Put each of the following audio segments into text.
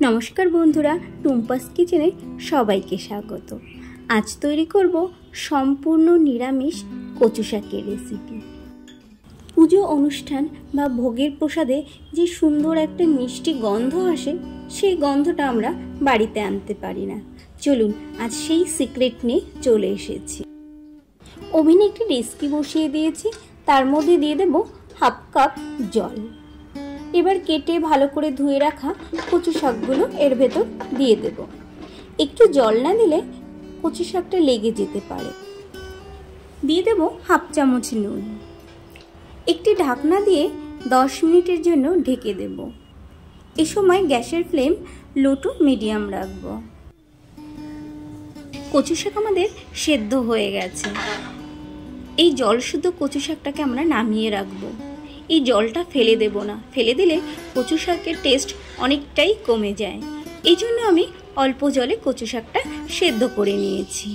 নমস্কার বন্ধুরা, টুম্পাস কিচেনে সবাইকে স্বাগত। আজ তৈরি করব সম্পূর্ণ নিরামিষ কচু শাকের রেসিপি। পুজো অনুষ্ঠান বা ভোগের প্রসাদে যে সুন্দর একটা মিষ্টি গন্ধ আসে, সেই গন্ধটা আমরা বাড়িতে আনতে পারি না। চলুন আজ সেই সিক্রেট নিয়ে চলে এসেছি। ওভেনে একটি রেসিপি বসিয়ে দিয়েছি, তার মধ্যে দিয়ে দেব হাফ কাপ জল। এবার কেটে ভালো করে ধুয়ে রাখা কচু শাকগুলো এর ভেতর দিয়ে দেব। একটু জল না দিলে কচু শাকটা লেগে যেতে পারে। দিয়ে দেব হাফ চামচ নুন। একটি ঢাকনা দিয়ে 10 মিনিটের জন্য ঢেকে দেব। এ সময় গ্যাসের ফ্লেম লো টু মিডিয়াম রাখব। কচু শাক আমাদের সেদ্ধ হয়ে গেছে। এই জল শুদ্ধ কচু শাকটাকে আমরা নামিয়ে রাখবো। এই জলটা ফেলে দেব না, ফেলে দিলে কচু শাকের টেস্ট অনেকটাই কমে যায়। এই জন্য আমি অল্প জলে কচু শাকটা সেদ্ধ করে নিয়েছি।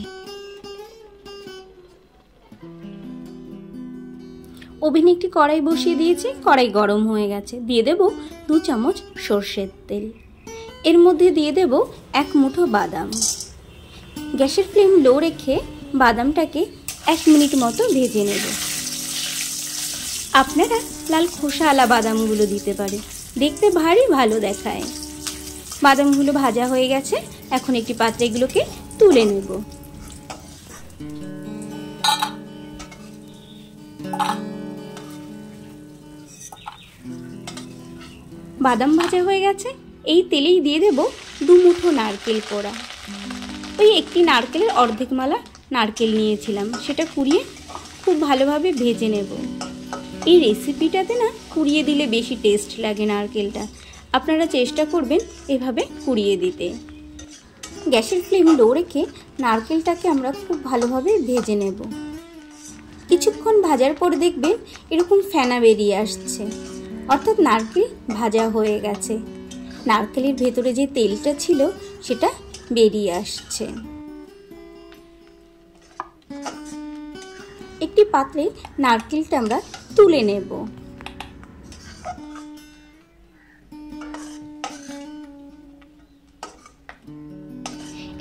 ওভেনে একটি কড়াই বসিয়ে দিয়েছি, কড়াই গরম হয়ে গেছে। দিয়ে দেব 2 চামচ সর্ষের তেল। এর মধ্যে দিয়ে দেব 1 মুঠো বাদাম। গ্যাসের ফ্লেম লো রেখে বাদামটাকে 1 মিনিট মতো ভেজে নেব। আপনারা লাল খোসাওয়ালা বাদামগুলো দিতে পারে, দেখতে ভারী ভালো দেখায়। বাদামগুলো ভাজা হয়ে গেছে, এখন একটি পাত্রে এগুলোকে তুলে নেব। বাদাম ভাজা হয়ে গেছে, এই তেলেই দিয়ে দেব 2 মুঠো নারকেল কোড়া। ওই একটি নারকেলের অর্ধেক মালা নারকেল নিয়েছিলাম, সেটা কুড়িয়ে খুব ভালোভাবে ভেজে নেব। এই রেসিপিটাতে না কুড়িয়ে দিলে বেশি টেস্ট লাগে নারকেলটা। আপনারা চেষ্টা করবেন এভাবে কুড়িয়ে দিতে। গ্যাসের ফ্লেম লো রেখে নারকেলটাকে আমরা খুব ভালোভাবে ভেজে নেব। কিছুক্ষণ ভাজার পর দেখবেন এরকম ফেনা বেরিয়ে আসছে, অর্থাৎ নারকেল ভাজা হয়ে গেছে। নারকেলের ভেতরে যে তেলটা ছিল সেটা বেরিয়ে আসছে। একটি পাত্রে নারকেলটা আমরা তুলে নেব।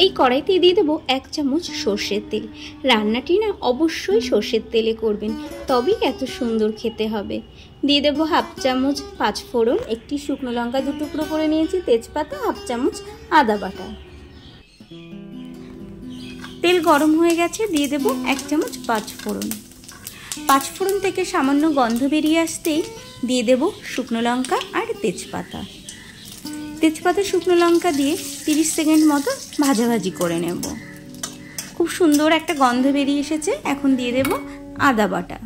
এই কড়াইতে দিয়ে দেবো 1 চামচ সর্ষের তেল। রান্নাটি না অবশ্যই সর্ষের তেলে করবেন, তবেই এত সুন্দর খেতে হবে। দিয়ে দেবো হাফ চামচ 5 ফোড়ন, একটি শুকনো লঙ্কা 2 টুকরো করে নিয়েছি, তেজপাতা, হাফ চামচ আদা বাটা। তেল গরম হয়ে গেছে, দিয়ে দেবো 1 চামচ 5 ফোড়ন। 5 ফোড়ন থেকে সামান্য গন্ধ বেরিয়ে আসতেই দিয়ে দেব শুকনো লঙ্কা আর তেজপাতা। তেজপাতা শুকনো লঙ্কা দিয়ে 30 সেকেন্ড মতো ভাজাভাজি করে নেব। খুব সুন্দর একটা গন্ধ বেরিয়ে এসেছে। এখন দিয়ে দেব আদা বাটা।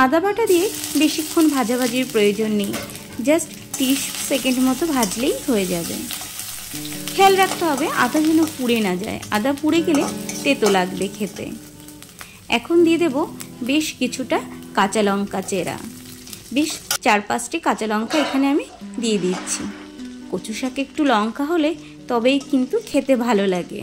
আদা বাটা দিয়ে বেশিক্ষণ ভাজাভাজির প্রয়োজন নেই, জাস্ট 30 সেকেন্ড মতো ভাজলেই হয়ে যাবে। খেয়াল রাখতে হবে আদা যেন পুড়ে না যায়, আদা পুড়ে গেলে তেতো লাগবে খেতে। এখন দিয়ে দেব বেশ কিছুটা কাঁচা লঙ্কা চেরা। বেশ 4-5টি কাঁচা লঙ্কা এখানে আমি দিয়ে দিচ্ছি। কচু শাকে একটু লঙ্কা হলে তবেই কিন্তু খেতে ভালো লাগে।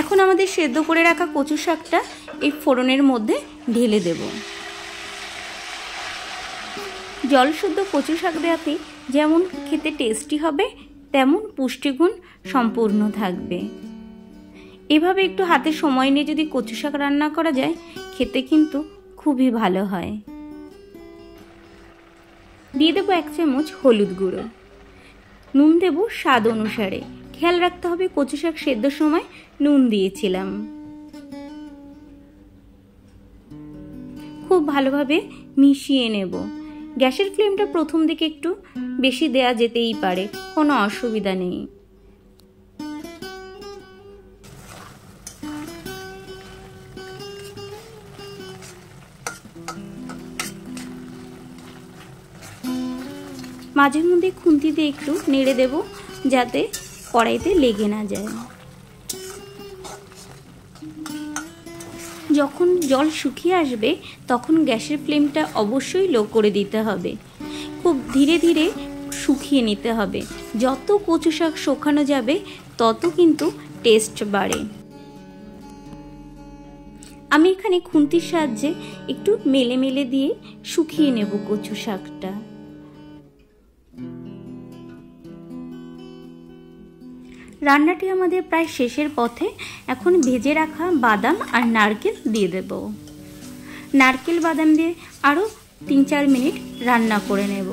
এখন আমাদের সেদ্ধ করে রাখা কচু শাকটা এই ফোড়নের মধ্যে ঢেলে দেব। জল শুদ্ধ কচু শাক দেওয়াতে যেমন খেতে টেস্টি হবে, তেমন পুষ্টিগুণ সম্পূর্ণ থাকবে। এভাবে একটু হাতে সময় নিয়ে যদি কচু শাক রান্না করা যায়, খেতে কিন্তু খুবই ভালো হয়। দিয়ে দেবো 1 চামচ হলুদ গুঁড়ো। নুন দেব স্বাদ অনুসারে। খেয়াল রাখতে হবে কচু শাক সেদ্ধর সময় নুন দিয়েছিলাম। খুব ভালোভাবে মিশিয়ে নেব। গ্যাসের ফ্লেমটা প্রথম দিকে একটু বেশি দেয়া যেতেই পারে, কোনো অসুবিধা নেই। মাঝে মধ্যে খুন্তি দিয়ে একটু নেড়ে দেব, যাতে কড়াইতে লেগে না যায়। যখন জল শুকিয়ে আসবে তখন গ্যাসের ফ্লেমটা অবশ্যই লো করে দিতে হবে। খুব ধীরে ধীরে শুকিয়ে নিতে হবে। যত কচু শাক শুকানো যাবে তত কিন্তু টেস্ট বাড়ে। আমি এখানে খুন্তির সাহায্যে একটু মেলে মেলে দিয়ে শুকিয়ে নেব কচু শাকটা। রান্নাটি আমাদের প্রায় শেষের পথে। এখন ভেজে রাখা বাদাম আর নারকেল দিয়ে দেব। নারকেল বাদাম দিয়ে আরও 3-4 মিনিট রান্না করে নেব।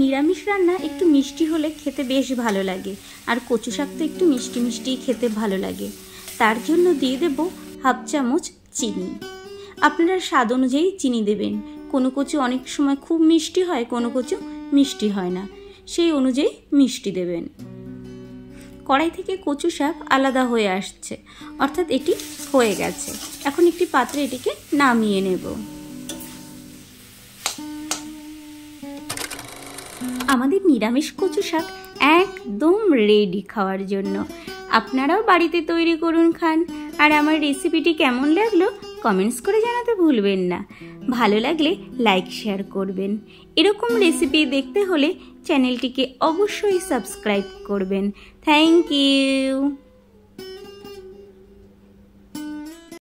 নিরামিষ রান্না একটু মিষ্টি হলে খেতে বেশ ভালো লাগে, আর কচু শাক তো একটু মিষ্টি মিষ্টি খেতে ভালো লাগে। তার জন্য দিয়ে দেব 1/2 চামচ চিনি। আপনারা স্বাদ অনুযায়ী চিনি দেবেন। কোনো কচু অনেক সময় খুব মিষ্টি হয়, কোনো কচু মিষ্টি হয় না, সেই অনুযায়ী মিষ্টি দেবেন। কড়াই থেকে কচু শাক আলাদা হয়ে আসছে, অর্থাৎ এটি হয়ে গেছে। এখন একটি পাত্রে এটিকে নামিয়ে নেব। আমাদের নিরামিষ কচু শাক একদম রেডি খাওয়ার জন্য। আপনারাও বাড়িতে তৈরি করুন, খান। আর আমার রেসিপিটি কেমন লাগলো কমেন্টস করে জানাতে ভুলবেন না। ভালো লাগলে লাইক শেয়ার করবেন। এরকম রেসিপি দেখতে হলে চ্যানেলটিকে অবশ্যই সাবস্ক্রাইব করবেন। Thank you.